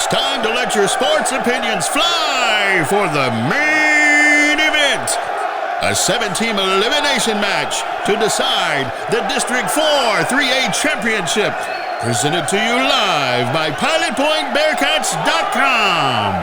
It's time to let your sports opinions fly for the main event. A 7-team elimination match to decide the District 4 3A Championship. Presented to you live by PilotPointBearcats.com.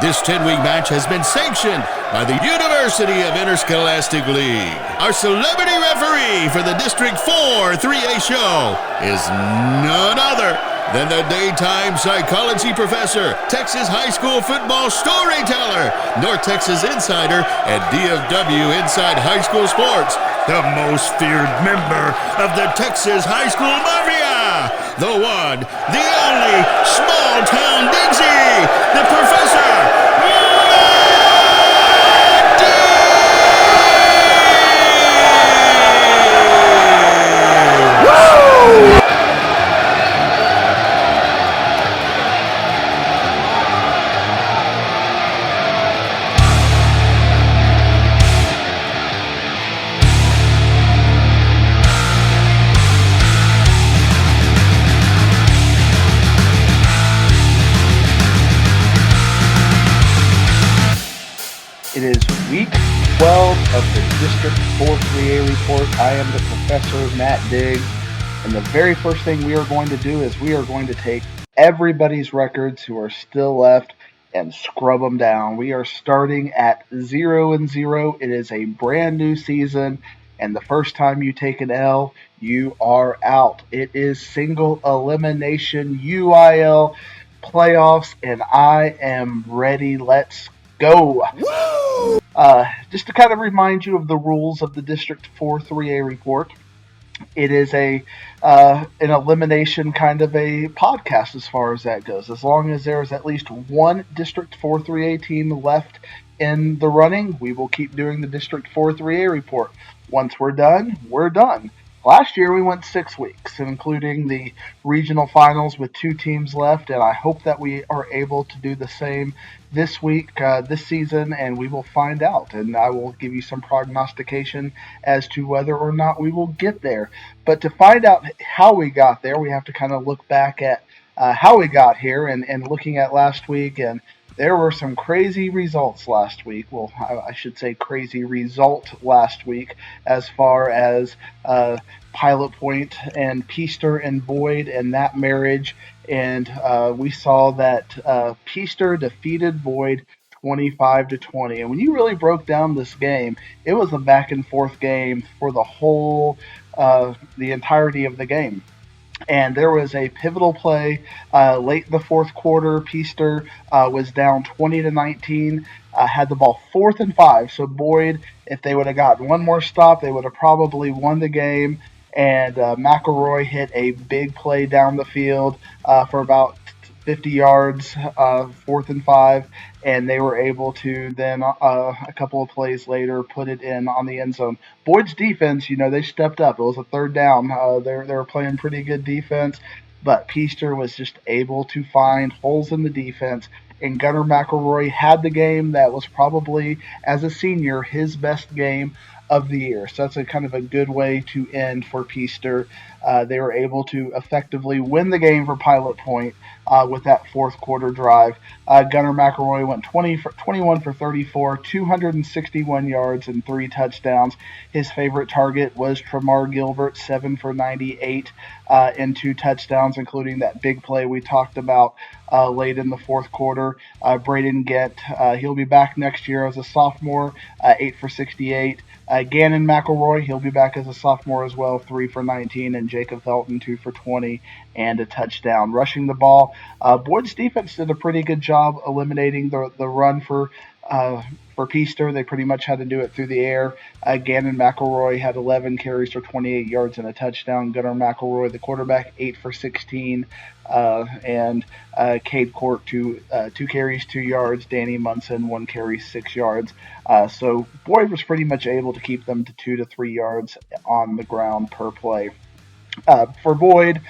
This 10-week match has been sanctioned by the University of Interscholastic League. Our celebrity referee for the District 4 3A show is none other than the daytime psychology professor, Texas high school football storyteller, North Texas insider, and DFW Inside High School Sports, the most feared member of the Texas high school mafia, the one, the only, small-town Digsy, the professor, It is week 12 of the District 4 3A report. I am the professor, Matt Diggs, and the very first thing we are going to do is we are going to take everybody's records who are still left and scrub them down. We are starting at 0-0. It is a brand new season, and the first time you take an L, you are out. It is single elimination UIL playoffs, and I am ready. Let's go. Just to kind of remind you of the rules of the District 4 3A report, it is an elimination kind of a podcast as far as that goes. As long as there is at least one District 4 3A team left in the running, we will keep doing the District 4 3A report. Once we're done, we're done. Last year we went 6 weeks, including the regional finals with 2 teams left, and I hope that we are able to do the same this week, this season, and we will find out. And I will give you some prognostication as to whether or not we will get there. But to find out how we got there, we have to kind of look back at how we got here and looking at last week. And there were some crazy results last week. Well, I should say crazy result last week as far as Pilot Point and Peaster and Boyd and that marriage. And we saw that Peaster defeated Boyd 25-20. And when you really broke down this game, it was a back and forth game for the whole, the entirety of the game. And there was a pivotal play late in the fourth quarter. Peaster was down 20-19, had the ball 4th and 5. So Boyd, if they would have gotten one more stop, they would have probably won the game. And McElroy hit a big play down the field for about 50 yards, 4th and 5, and they were able to then a couple of plays later put it in on the end zone. Boyd's defense, they stepped up. It was a 3rd down. They were playing pretty good defense, but Peaster was just able to find holes in the defense. And Gunnar McElroy had the game that was probably, as a senior, his best game of the year. So that's a kind of a good way to end for Peaster. They were able to effectively win the game for Pilot Point with that 4th quarter drive. Gunnar McElroy went 21 for 34, 261 yards and 3 touchdowns. His favorite target was Tremar Gilbert, 7 for 98 and 2 touchdowns, including that big play we talked about late in the 4th quarter. Braden Gett, he'll be back next year as a sophomore, 8 for 68. Gannon McElroy, he'll be back as a sophomore as well, 3 for 19, and Jacob Felton, 2 for 20, and a touchdown. Rushing the ball, Boyd's defense did a pretty good job eliminating the run for Peaster. They pretty much had to do it through the air. Gannon McElroy had 11 carries for 28 yards and a touchdown. Gunnar McElroy, the quarterback, 8 for 16. And Cade Court, 2 carries, 2 yards. Danny Munson, 1 carry, 6 yards. So Boyd was pretty much able to keep them to 2 to 3 yards on the ground per play. For Boyd,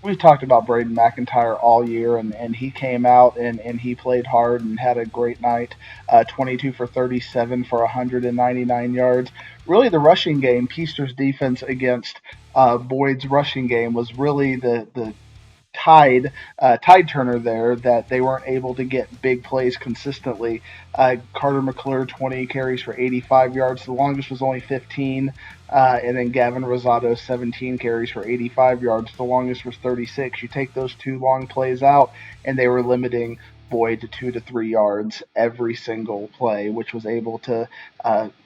we've talked about Braden McIntyre all year, and he came out and he played hard and had a great night. 22 for 37 for 199 yards. Really, the rushing game, Peaster's defense against Boyd's rushing game was really the tide turner there that they weren't able to get big plays consistently. Carter McClure 20 carries for 85 yards. The longest was only 15. And then Gavin Rosado 17 carries for 85 yards. The longest was 36. You take those two long plays out, and they were limiting Boyd to 2 to 3 yards every single play, which was able to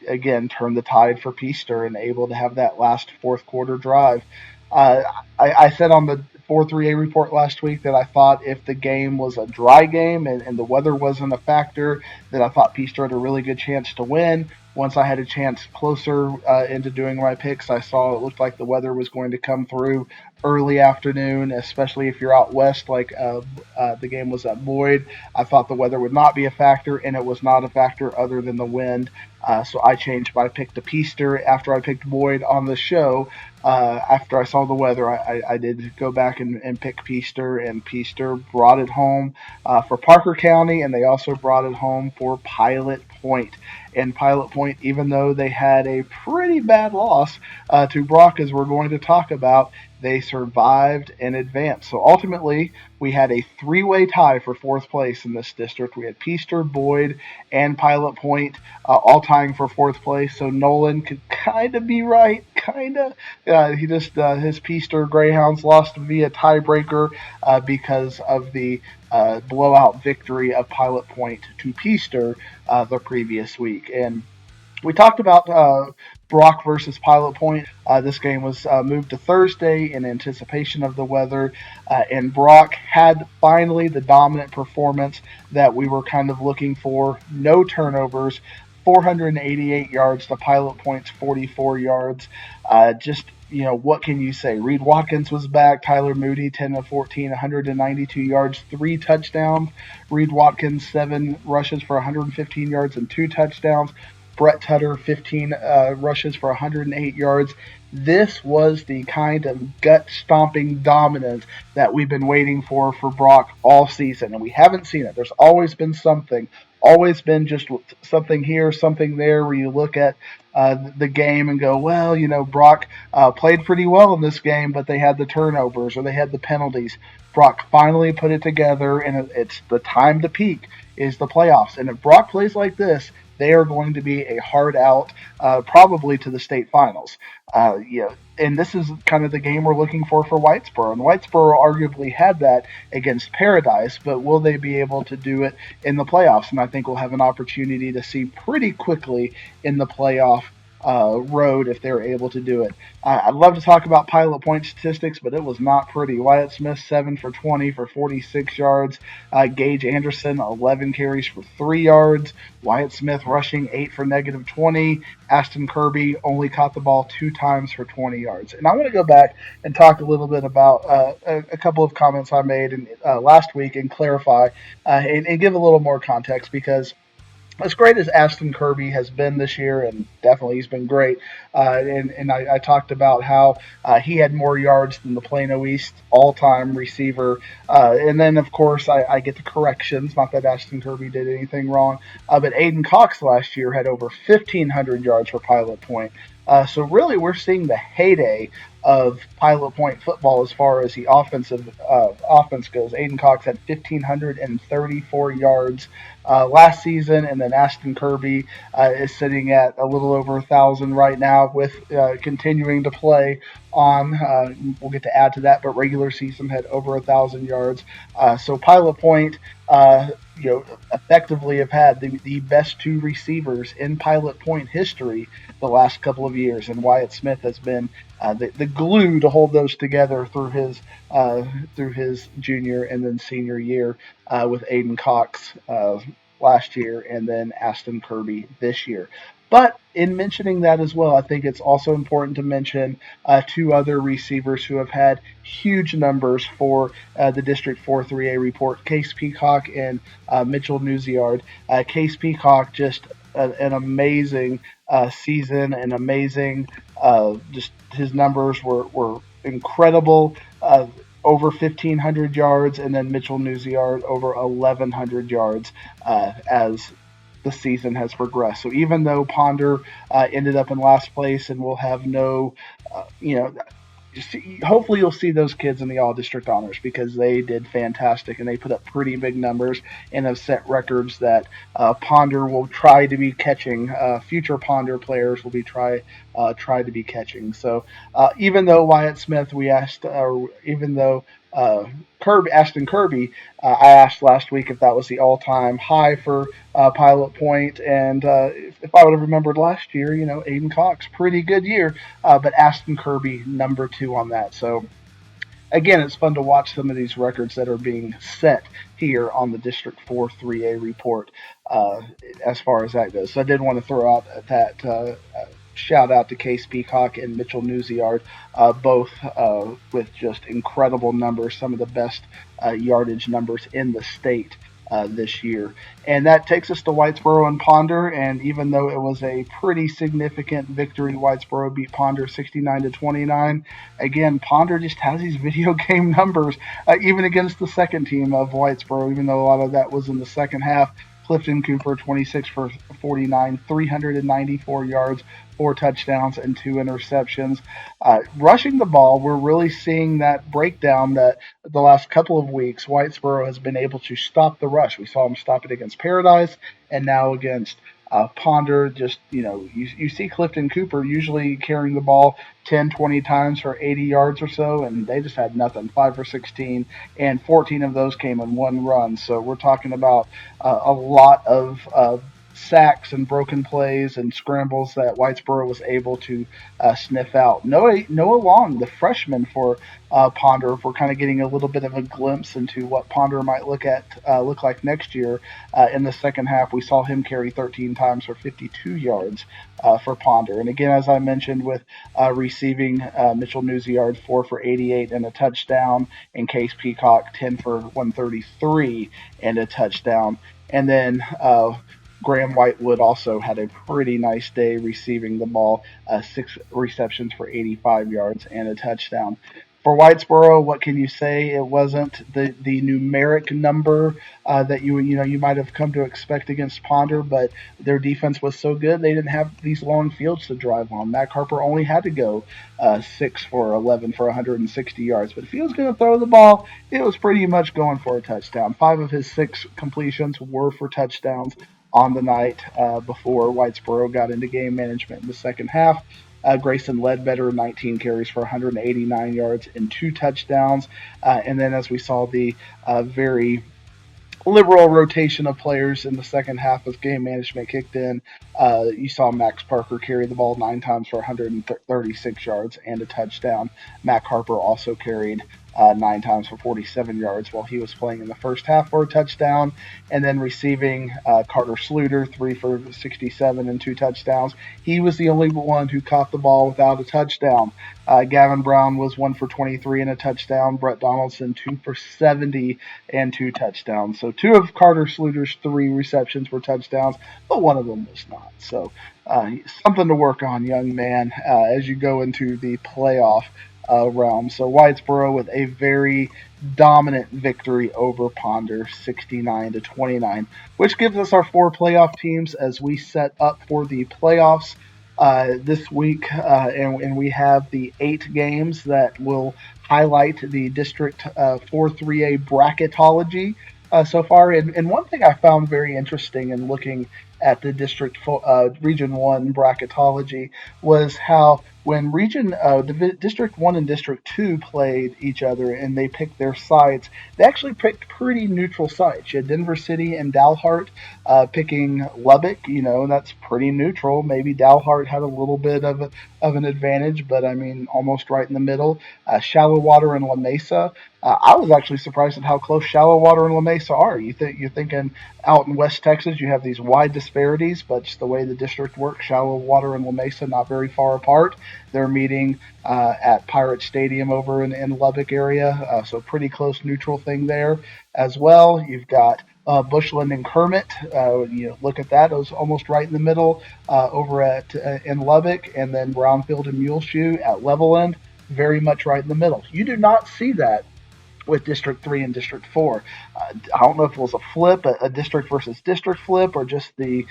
again turn the tide for Peaster and able to have that last fourth quarter drive. Uh, I said on the 4-3A report last week that I thought if the game was a dry game and the weather wasn't a factor, that I thought Peaster had a really good chance to win. Once I had a chance closer into doing my picks, I saw it looked like the weather was going to come through early afternoon, especially if you're out west like the game was at Boyd. I thought the weather would not be a factor, and it was not a factor other than the wind. So I changed my pick to Peaster after I picked Boyd on the show. After I saw the weather, I did go back and pick Peaster, and Peaster brought it home for Parker County, and they also brought it home for Pilot Point. And Pilot Point, even though they had a pretty bad loss to Brock, as we're going to talk about, they survived and advanced. So ultimately, we had a three-way tie for fourth place in this district. We had Peaster, Boyd, and Pilot Point all tying for fourth place. So Nolan could kind of be right, kind of. He just his Peaster Greyhounds lost via tiebreaker because of the blowout victory of Pilot Point to Peaster the previous week. And we talked about Brock versus Pilot Point. This game was moved to Thursday in anticipation of the weather, and Brock had finally the dominant performance that we were kind of looking for. No turnovers, 488 yards to Pilot Point's 44 yards. What can you say? Reed Watkins was back. Tyler Moody, 10 of 14, 192 yards, 3 touchdowns. Reed Watkins, 7 rushes for 115 yards and 2 touchdowns. Brett Tutter, 15 rushes for 108 yards. This was the kind of gut-stomping dominance that we've been waiting for Brock all season, and we haven't seen it. There's always been something, always been just something here, something there, where you look at the game and go, well, Brock played pretty well in this game, but they had the turnovers or they had the penalties. Brock finally put it together, and it's the time to peak is the playoffs. And if Brock plays like this, they are going to be a hard out, probably to the state finals. And this is kind of the game we're looking for Whitesboro. And Whitesboro arguably had that against Paradise, but will they be able to do it in the playoffs? And I think we'll have an opportunity to see pretty quickly in the playoff road if they're able to do it. I'd love to talk about Pilot Point statistics, but it was not pretty. Wyatt Smith, 7 for 20 for 46 yards. Gage Anderson, 11 carries for 3 yards. Wyatt Smith rushing 8 for negative 20. Ashton Kirby only caught the ball 2 times for 20 yards. And I want to go back and talk a little bit about a couple of comments I made last week and clarify and give a little more context, because as great as Ashton Kirby has been this year, and definitely he's been great, and I talked about how he had more yards than the Plano East all-time receiver, and then, of course, I get the corrections, not that Ashton Kirby did anything wrong, but Aiden Cox last year had over 1,500 yards for Pilot Point. So really, we're seeing the heyday of Pilot Point football as far as the offense goes. Aiden Cox had 1,534 yards last season, and then Ashton Kirby is sitting at a little over 1,000 right now, with continuing to play on. We'll get to add to that, but regular season had over 1,000 yards. So Pilot Point, effectively have had the best 2 receivers in Pilot Point history the last couple of years, and Wyatt Smith has been the glue to hold those together through his junior and then senior year, with Aiden Cox last year and then Ashton Kirby this year. But in mentioning that as well, I think it's also important to mention 2 other receivers who have had huge numbers for the District 4 3A report, Case Peacock and Mitchell Newsiard. Case Peacock, just an amazing season, and amazing, just his numbers were incredible. Over 1,500 yards, and then Mitchell Newsiard over 1,100 yards as the season has progressed. So even though Ponder ended up in last place and will have no, hopefully you'll see those kids in the all district honors because they did fantastic and they put up pretty big numbers and have set records that Ponder will try to be catching. Future Ponder players will be try to be catching. So even though Wyatt Smith, we asked, even though Ashton Kirby, I asked last week if that was the all-time high for Pilot Point, and if I would have remembered last year, Aiden Cox, pretty good year, but Ashton Kirby number 2 on that. So again, it's fun to watch some of these records that are being set here on the District 4 3A report uh, as far as that goes. So I did want to throw out that shout out to Case Peacock and Mitchell Newsyard, both with just incredible numbers, some of the best yardage numbers in the state. This year. And that takes us to Whitesboro and Ponder. And even though it was a pretty significant victory, Whitesboro beat Ponder 69-29. Again, Ponder just has these video game numbers, even against the second team of Whitesboro, even though a lot of that was in the second half. Clifton Cooper, 26 for 49, 394 yards, 4 touchdowns, and 2 interceptions. Rushing the ball, we're really seeing that breakdown that the last couple of weeks, Whitesboro has been able to stop the rush. We saw them stop it against Paradise and now against Ponder. Just, you see Clifton Cooper usually carrying the ball 10, 20 times for 80 yards or so, and they just had nothing, 5 for 16, and 14 of those came in one run. So we're talking about a lot of sacks and broken plays and scrambles that Whitesboro was able to sniff out. Noah Long, the freshman for Ponder, if we're kind of getting a little bit of a glimpse into what Ponder might look like next year. In the second half, we saw him carry 13 times for 52 yards for Ponder. And again, as I mentioned, with receiving Mitchell Newsyard 4 for 88 and a touchdown, and Case Peacock 10 for 133 and a touchdown. And then Graham Whitewood also had a pretty nice day receiving the ball, 6 receptions for 85 yards and a touchdown. For Whitesboro, what can you say? It wasn't the numeric number that you might have come to expect against Ponder, but their defense was so good they didn't have these long fields to drive on. Mac Harper only had to go 6 for 11 for 160 yards, but if he was going to throw the ball, it was pretty much going for a touchdown. 5 of his 6 completions were for touchdowns on the night before Whitesboro got into game management in the second half. Grayson Ledbetter, 19 carries for 189 yards and 2 touchdowns. And then as we saw the very liberal rotation of players in the second half as game management kicked in. You saw Max Parker carry the ball 9 times for 136 yards and a touchdown. Mac Harper also carried 9 times for 47 yards while he was playing in the first half for a touchdown. And then receiving Carter Sluter, 3 for 67 and 2 touchdowns. He was the only one who caught the ball without a touchdown. Gavin Brown was 1 for 23 and a touchdown. Brett Donaldson, 2 for 70 and 2 touchdowns. So 2 of Carter Sluter's 3 receptions were touchdowns, but 1 of them was not. So something to work on, young man, as you go into the playoff realm. So Whitesboro with a very dominant victory over Ponder, 69-29, which gives us our 4 playoff teams as we set up for the playoffs this week, and we have the 8 games that will highlight the District 4 3A bracketology so far. And one thing I found very interesting in looking at the Region 1 bracketology was how when District 1 and District 2 played each other and they picked their sides, they actually picked pretty neutral sides. You had Denver City and Dalhart picking Lubbock. That's pretty neutral. Maybe Dalhart had a little bit of an advantage, but I mean, almost right in the middle. Shallow Water and La Mesa. I was actually surprised at how close Shallow Water and La Mesa are. You're thinking out in West Texas you have these wide disparities, but just the way the district works, Shallow Water and La Mesa not very far apart. They're meeting at Pirate Stadium over in Lubbock area, so pretty close neutral thing there as well. You've got Bushland and Kermit. Look at that; it was almost right in the middle over in Lubbock, and then Brownfield and Muleshoe at Levelland, very much right in the middle. You do not see that with District 3 and District 4. I don't know if it was a flip, a district versus district flip, or just the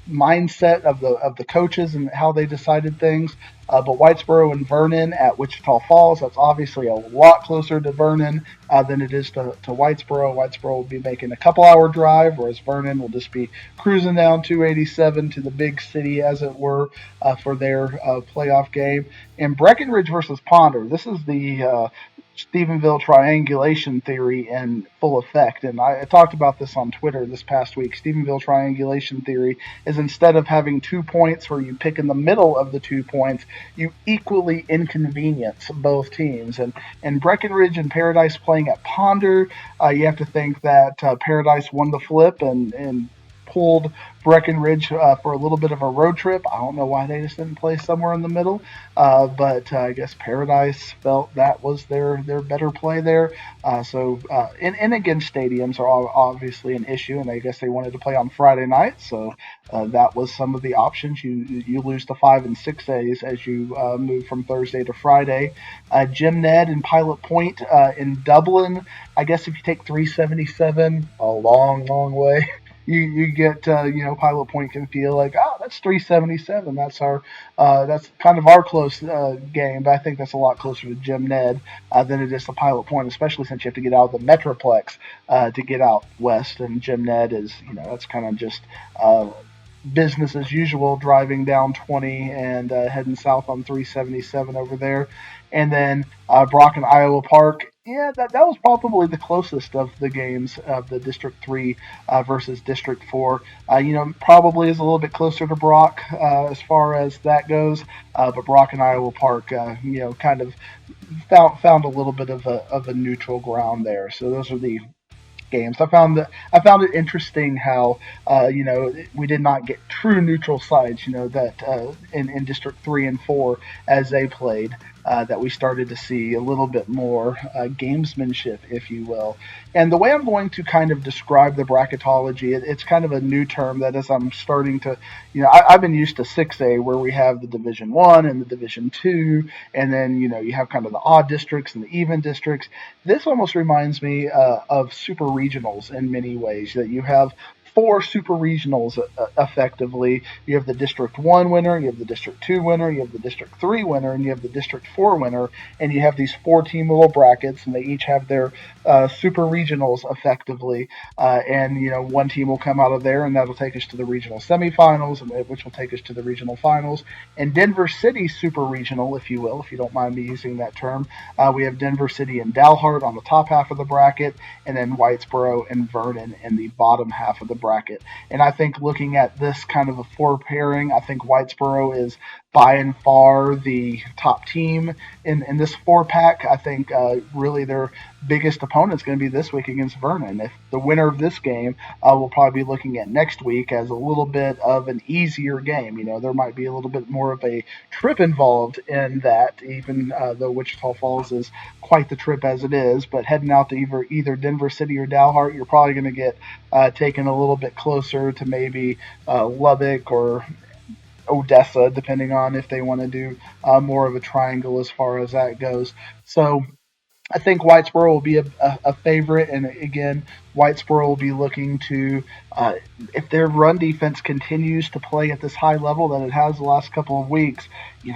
mindset of the coaches and how they decided things. But Whitesboro and Vernon at Wichita Falls, that's obviously a lot closer to Vernon than it is to Whitesboro. Whitesboro will be making a couple-hour drive, whereas Vernon will just be cruising down 287 to the big city, as it were, for their playoff game. And Breckenridge versus Ponder. This is the Stephenville triangulation theory in full effect. And I talked about this on Twitter this past week. Stephenville triangulation theory is, instead of having 2 points where you pick in the middle of the 2 points, you equally inconvenience both teams. And Breckenridge and Paradise playing at Ponder, you have to think that Paradise won the flip and pulled Breckenridge for a little bit of a road trip. I don't know why they just didn't play somewhere in the middle, but I guess Paradise felt that was their better play there. And again, stadiums are obviously an issue, and I guess they wanted to play on Friday night, so that was some of the options. You lose to 5 and 6 days as you move from Thursday to Friday. Jim Ned and Pilot Point in Dublin. I guess if you take 377, a long way. You get Pilot Point can feel like, oh, that's 377. That's kind of our close game, but I think that's a lot closer to Jim Ned than it is to Pilot Point, especially since you have to get out of the Metroplex to get out west, and Jim Ned is that's kind of just business as usual, driving down 20 and heading south on 377 over there. And then Brock and Iowa Park. Yeah, that was probably the closest of the games of the District 3 versus District 4. Probably is a little bit closer to Brock as far as that goes. But Brock and Iowa Park, kind of found a little bit of a neutral ground there. So those are the games. I found it interesting how we did not get true neutral sides. That in District 3 and 4 as they played. That we started to see a little bit more gamesmanship, if you will. And the way I'm going to kind of describe the bracketology, it's kind of a new term that as I'm starting to, I've been used to 6A where we have the Division 1 and the Division 2, and then, you have kind of the odd districts and the even districts. This almost reminds me of super regionals in many ways, that you have 4 super regionals effectively. You have the District 1 winner, you have the District 2 winner, you have the District 3 winner, and you have the District 4 winner, and you have these 4-team little brackets, and they each have their super regionals effectively, and one team will come out of there, and that'll take us to the regional semifinals, which will take us to the regional finals. And Denver City super regional, if you will, if you don't mind me using that term, we have Denver City and Dalhart on the top half of the bracket, and then Whitesboro and Vernon in the bottom half of the bracket. And I think looking at this kind of a 4 pairing, I think Whitesboro is by and far the top team in this 4-pack. I think really their biggest opponent is going to be this week against Vernon. If the winner of this game, we'll probably be looking at next week as a little bit of an easier game. There might be a little bit more of a trip involved in that, even though Wichita Falls is quite the trip as it is. But heading out to either Denver City or Dalhart, you're probably going to get taken a little bit closer to maybe Lubbock or Odessa, depending on if they want to do more of a triangle as far as that goes. So I think Whitesboro will be a favorite, and again, Whitesboro will be looking to, if their run defense continues to play at this high level that it has the last couple of weeks,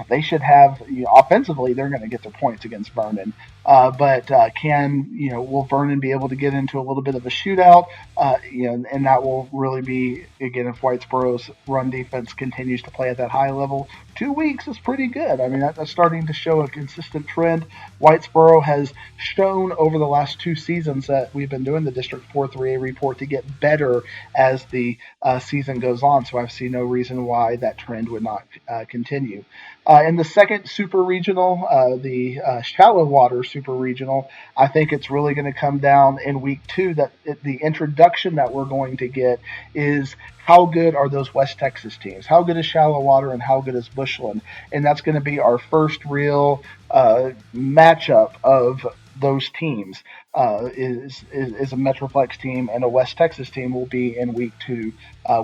they should have, offensively, they're going to get their points against Vernon. But will Vernon be able to get into a little bit of a shootout? And that will really be, again, if Whitesboro's run defense continues to play at that high level. 2 weeks is pretty good. I mean, that's starting to show a consistent trend. Whitesboro has shown over the last 2 seasons that we've been doing the District 4 3A report to get better as the season goes on. So I see no reason why that trend would not continue. In the second super regional, the shallow water super regional, I think it's really going to come down in week 2 that the introduction that we're going to get is how good are those West Texas teams? How good is Shallow Water and how good is Bushland? And that's going to be our first real matchup of those teams. Is a Metroplex team and a West Texas team will be in week 2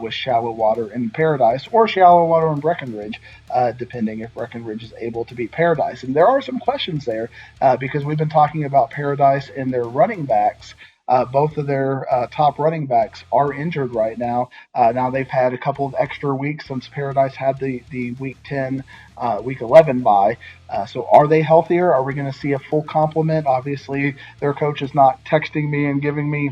with Shallow Water and Paradise, or Shallow Water and Breckenridge, depending if Breckenridge is able to beat Paradise. And there are some questions there because we've been talking about Paradise and their running backs. Both of their top running backs are injured right now. Now they've had a couple of extra weeks since Paradise had the week 10, week 11 bye. So are they healthier? Are we going to see a full complement? Obviously, their coach is not texting me and giving me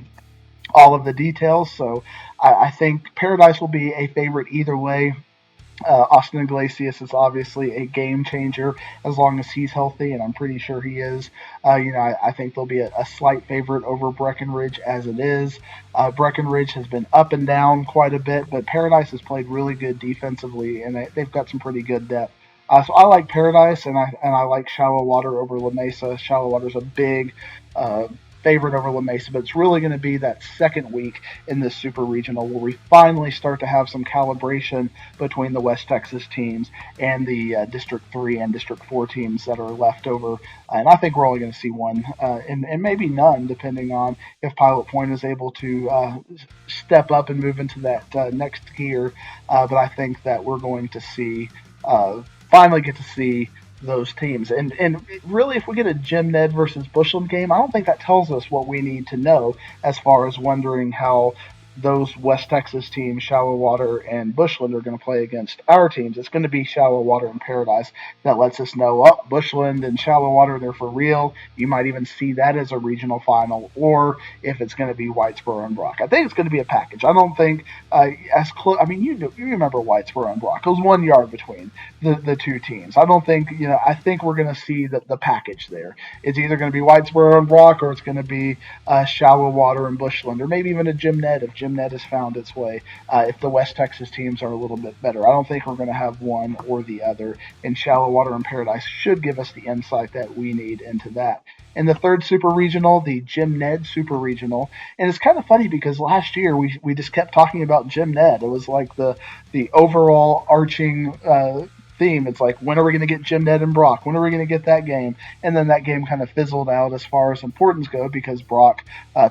all of the details. So I think Paradise will be a favorite either way. Austin Iglesias is obviously a game changer as long as he's healthy, and I'm pretty sure he is. I think they'll be a slight favorite over Breckenridge as it is. Breckenridge has been up and down quite a bit, but Paradise has played really good defensively, and they've got some pretty good depth. So I like Paradise, and I like Shallow Water over La Mesa. Shallow Water's a big uh, favorite over La Mesa, but it's really going to be that second week in this super regional where we finally start to have some calibration between the West Texas teams and the District 3 and District 4 teams that are left over. And I think we're only going to see one, and maybe none, depending on if Pilot Point is able to step up and move into that next gear. But I think that we're going to see, finally get to see those teams. And really, if we get a Jim Ned versus Bushland game, I don't think that tells us what we need to know as far as wondering how those West Texas teams, Shallow Water and Bushland, are going to play against our teams. It's going to be Shallow Water and Paradise that lets us know, oh, Bushland and Shallow Water, they're for real. You might even see that as a regional final, or if it's going to be Whitesboro and Brock. I think it's going to be a package. I don't think as close. I mean, you remember Whitesboro and Brock. It was 1 yard between the two teams. I don't think, I think we're going to see the package there. It's either going to be Whitesboro and Brock, or it's going to be Shallow Water and Bushland, or maybe even a Jim Ned if Jim Ned has found its way. If the West Texas teams are a little bit better, I don't think we're going to have one or the other. And Shallow Water and Paradise should give us the insight that we need into that. In the third super regional, the Jim Ned super regional, and it's kind of funny because last year we just kept talking about Jim Ned. It was like the overall arching theme. It's like, when are we going to get Jim Ned and Brock? When are we going to get that game? And then that game kind of fizzled out as far as importance go because Brock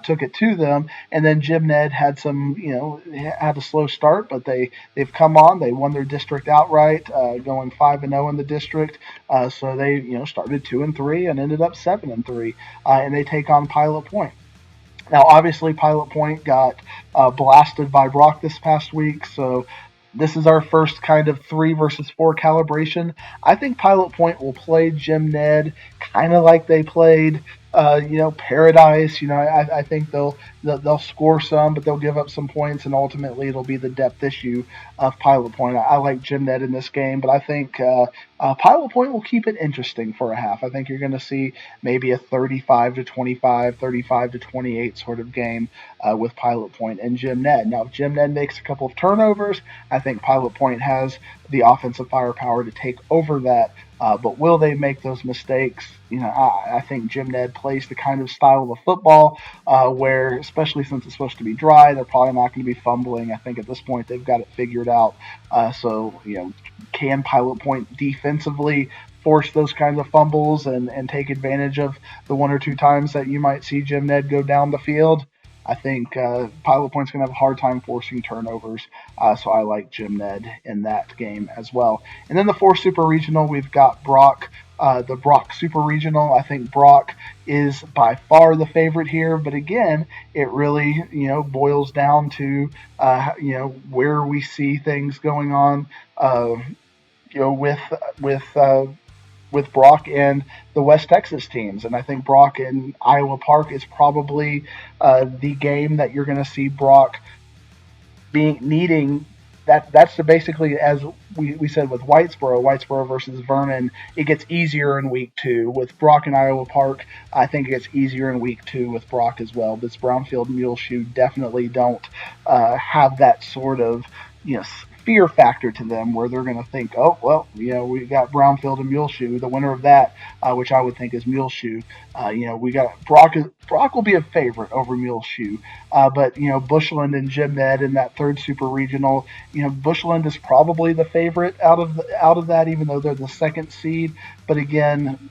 took it to them. And then Jim Ned had had a slow start, but they've come on. They won their district outright, going 5-0 in the district. So they started 2-3 and ended up 7-3. And they take on Pilot Point. Now, obviously, Pilot Point got blasted by Brock this past week, so this is our first kind of 3 versus 4 calibration. I think Pilot Point will play Jim Ned kind of like they played, Paradise. I think they'll score some, but they'll give up some points, and ultimately it'll be the depth issue of Pilot Point. I like Jim Ned in this game, but I think Pilot Point will keep it interesting for a half. I think you're going to see maybe a 35-25, 35-28 sort of game with Pilot Point and Jim Ned. Now, if Jim Ned makes a couple of turnovers, I think Pilot Point has the offensive firepower to take over that. But will they make those mistakes? I think Jim Ned plays the kind of style of football where, especially since it's supposed to be dry, they're probably not going to be fumbling. I think at this point they've got it figured out. Can Pilot Point defensively force those kinds of fumbles and take advantage of the 1 or 2 times that you might see Jim Ned go down the field? I think Pilot Point's going to have a hard time forcing turnovers, so I like Jim Ned in that game as well. And then the 4 Super Regional, we've got Brock, the Brock Super Regional. I think Brock is by far the favorite here, but again, it really boils down to where we see things going on, with Brock and the West Texas teams. And I think Brock in Iowa Park is probably the game that you're going to see Brock needing. That's basically, as we said with Whitesboro versus Vernon, it gets easier in week 2. With Brock and Iowa Park, I think it gets easier in week 2 with Brock as well. This Brownfield Muleshoe definitely don't have that sort of fear factor to them where they're going to think, oh, well, we got Brownfield and Muleshoe, the winner of that, which I would think is Muleshoe. We got Brock will be a favorite over Muleshoe. But Bushland and Jim Ned in that 3rd Super Regional, Bushland is probably the favorite out of that, even though they're the 2nd seed. But again,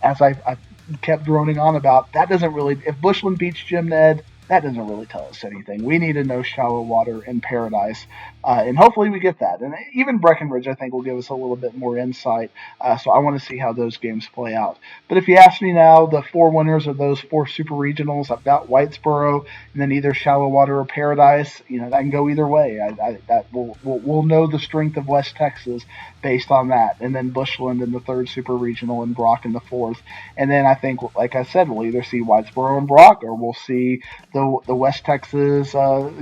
as I kept droning on about, that doesn't really, if Bushland beats Jim Ned, that doesn't really tell us anything. We need to know shallow water and Paradise, and hopefully we get that. And even Breckenridge, I think, will give us a little bit more insight. So I want to see how those games play out. But if you ask me now, the four winners of those four super regionals, I've got Whitesboro, and then either shallow water or Paradise. That can go either way. That we'll know the strength of West Texas based on that, and then Bushland in the third super regional and Brock in the fourth. And then I think, like I said, we'll either see Whitesboro and Brock, or we'll see the West Texas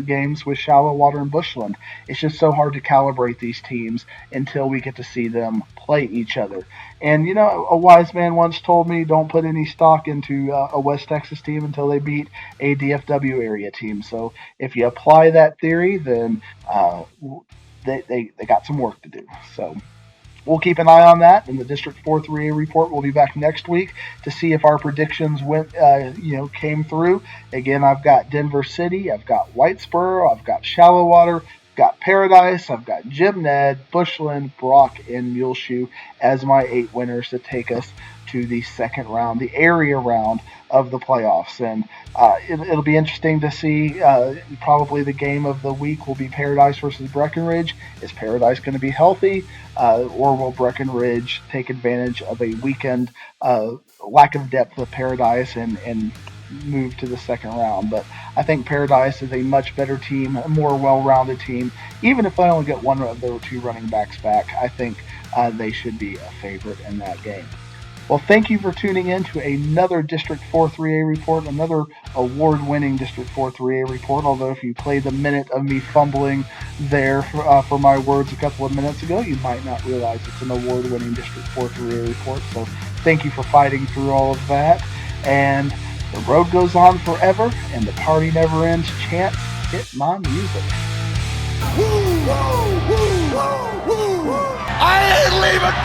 games with Shallow Water and Bushland. It's just so hard to calibrate these teams until we get to see them play each other. And a wise man once told me, don't put any stock into a West Texas team until they beat a DFW area team. So if you apply that theory, then they got some work to do. So we'll keep an eye on that, and the District 4 3A report will be back next week to see if our predictions came through. Again, I've got Denver City, I've got Whitesboro, I've got Shallow Water, I've got Paradise, I've got Jim Ned, Bushland, Brock, and Muleshoe as my 8 winners to take us to the second round, the area round of the playoffs. And it'll be interesting to see. Probably the game of the week will be Paradise versus Breckenridge. Is Paradise going to be healthy, or will Breckenridge take advantage of a weekend lack of depth of Paradise and move to the second round? But I think Paradise is a much better team, a more well-rounded team. Even if they only get one of their 2 running backs back, I think they should be a favorite in that game. Well, thank you for tuning in to another District 4 3A report, another award-winning District 4 3A report, although if you played the minute of me fumbling there for my words a couple of minutes ago, you might not realize it's an award-winning District 4 3A report. So thank you for fighting through all of that. And the road goes on forever, and the party never ends. Chance, hit my music. Woo, woo, woo, woo, woo. I ain't leaving.